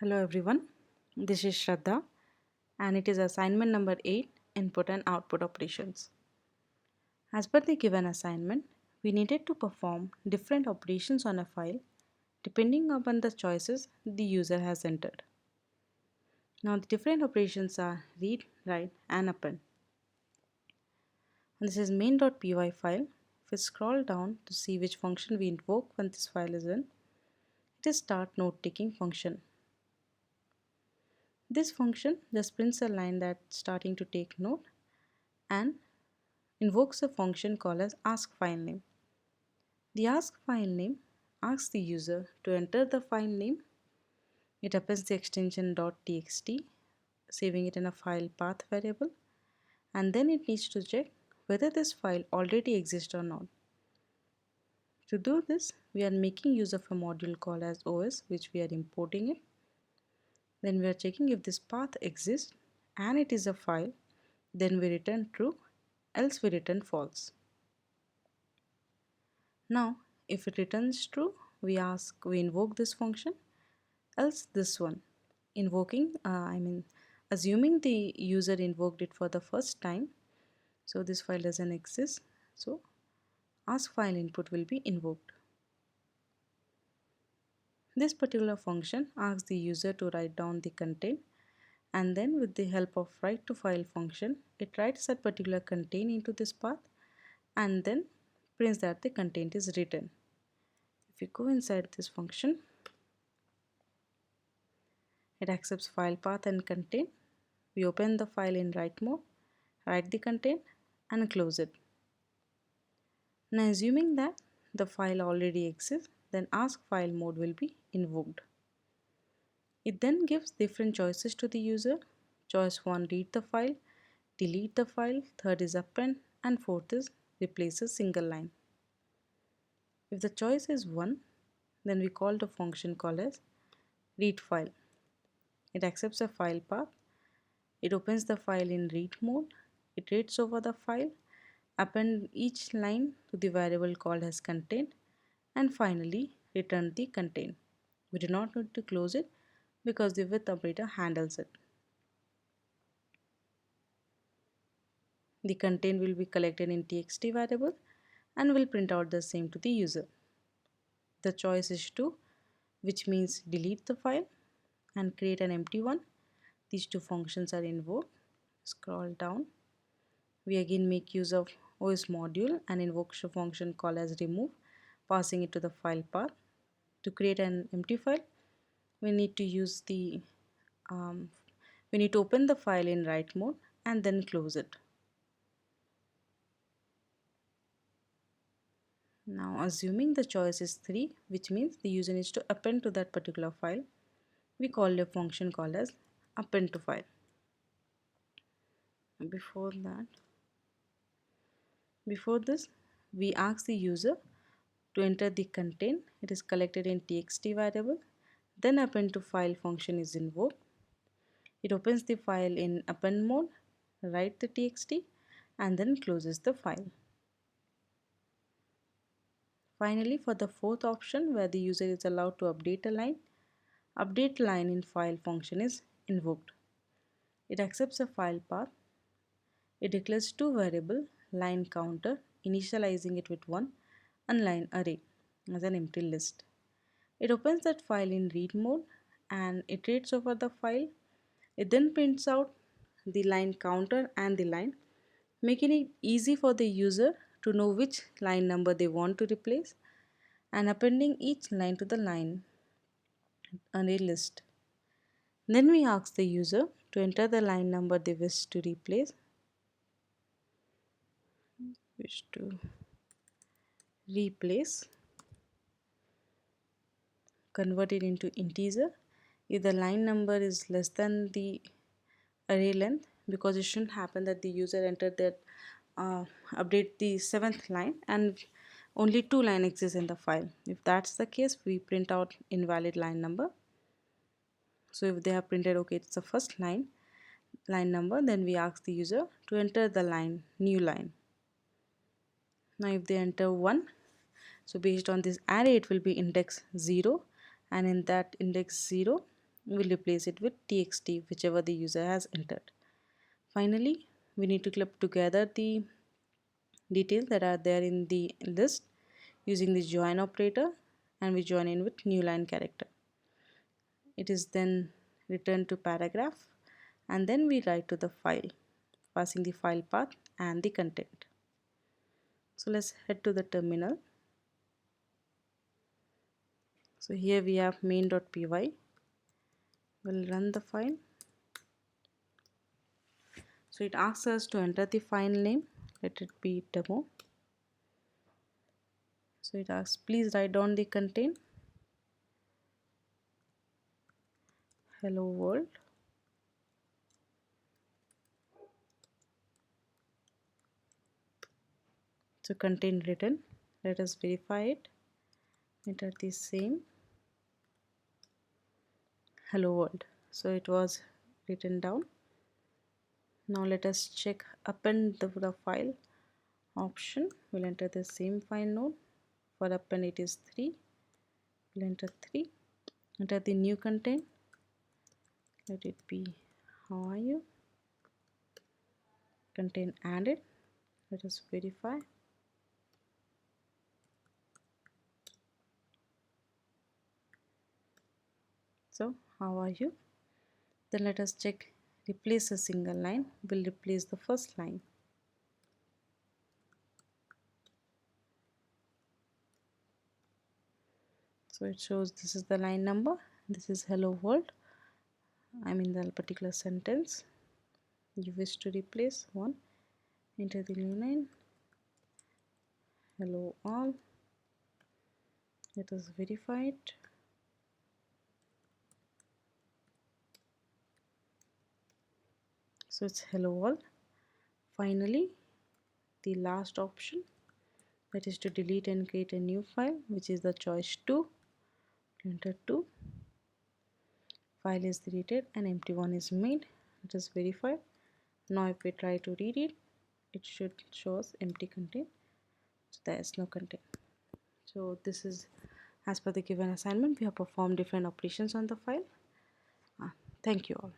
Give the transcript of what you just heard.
Hello everyone, this is Shraddha and it is assignment number 8, input and output operations. As per the given assignment, we needed to perform different operations on a file depending upon the choices the user has entered. Now the different operations are read, write and append. And this is main.py file. If we scroll down to see which function we invoke when this file is in, it is start note taking function. This function just prints a line that's starting to take note and invokes a function called as askFileName. The askFileName asks the user to enter the file name. It appends the extension .txt, saving it in a file path variable, and then it needs to check whether this file already exists or not. To do this, we are making use of a module called as OS, which we are importing it. Then we are checking if this path exists and it is a file, then we return true, else we return false. Now, if it returns true, we invoke this function, else this one. Assuming the user invoked it for the first time, so this file doesn't exist, so ask file input will be invoked. This particular function asks the user to write down the content, and then with the help of write to file function, it writes that particular content into this path and then prints that the content is written. If you go inside this function, it accepts file path and content. We open the file in write mode, write the content and close it. Now assuming that the file already exists, then ask file mode will be invoked. It then gives different choices to the user. Choice 1, read the file, delete the file, third is append, and fourth is replace a single line. If the choice is 1, then we call the function called as read file. It accepts a file path. It opens the file in read mode. It reads over the file, append each line to the variable called as content, and finally return the content. We do not need to close it because the with operator handles it. The content will be collected in txt variable and will print out the same to the user. The choice is 2, which means delete the file and create an empty one. These two functions are invoked. Scroll down. We again make use of OS module and invoke a function called as remove, passing it to the file path. To create an empty file, we need to use the we need to open the file in write mode and then close it. Now assuming the choice is 3, which means the user needs to append to that particular file, we call a function called as append to file. Before this, we ask the user to enter the content. It is collected in txt variable. Then append to file function is invoked. It opens the file in append mode, write the txt, and then closes the file. Finally, for the fourth option where the user is allowed to update a line, update line in file function is invoked. It accepts a file path. It declares two variables, line counter, initializing it with 1, and line array as an empty list. It opens that file in read mode and it reads over the file. It then prints out the line counter and the line, making it easy for the user to know which line number they want to replace and appending each line to the line array list. Then we ask the user to enter the line number they wish to replace. Convert it into integer if the line number is less than the array length, because it shouldn't happen that the user entered that update the 7th line and only 2 lines exist in the file. If that's the case, we print out invalid line number. So if they have printed okay, it's the first line number, then we ask the user to enter the new line. Now if they enter 1, so based on this array it will be index 0, and in that index 0 we'll replace it with txt, whichever the user has entered. Finally, we need to club together the details that are there in the list using the join operator, and we join in with new line character. It is then returned to paragraph, and then we write to the file, passing the file path and the content. So let's head to the terminal. So here we have main.py. We'll run the file. So it asks us to enter the file name. Let it be demo. So it asks, please write down the content. Hello world. So content written. Let us verify it. Enter the same. Hello world. So it was written down. Now let us check append the file option. We'll enter the same file node. For append it is 3. We'll enter 3. Enter the new content. Let it be how are you. Content added. Let us verify. So how are you? Then let us check replace a single line. We'll replace the first line. So it shows this is the line number. This is hello world. I'm in the particular sentence. You wish to replace one. Enter the new line. Hello all. Let us verify it. So it's hello world. Finally, the last option, that is to delete and create a new file, which is the choice 2. Enter 2. File is deleted and empty one is made. Let us verify. Now if we try to read it, it should show us empty content. So there is no content. So this is as per the given assignment. We have performed different operations on the file. Thank you all.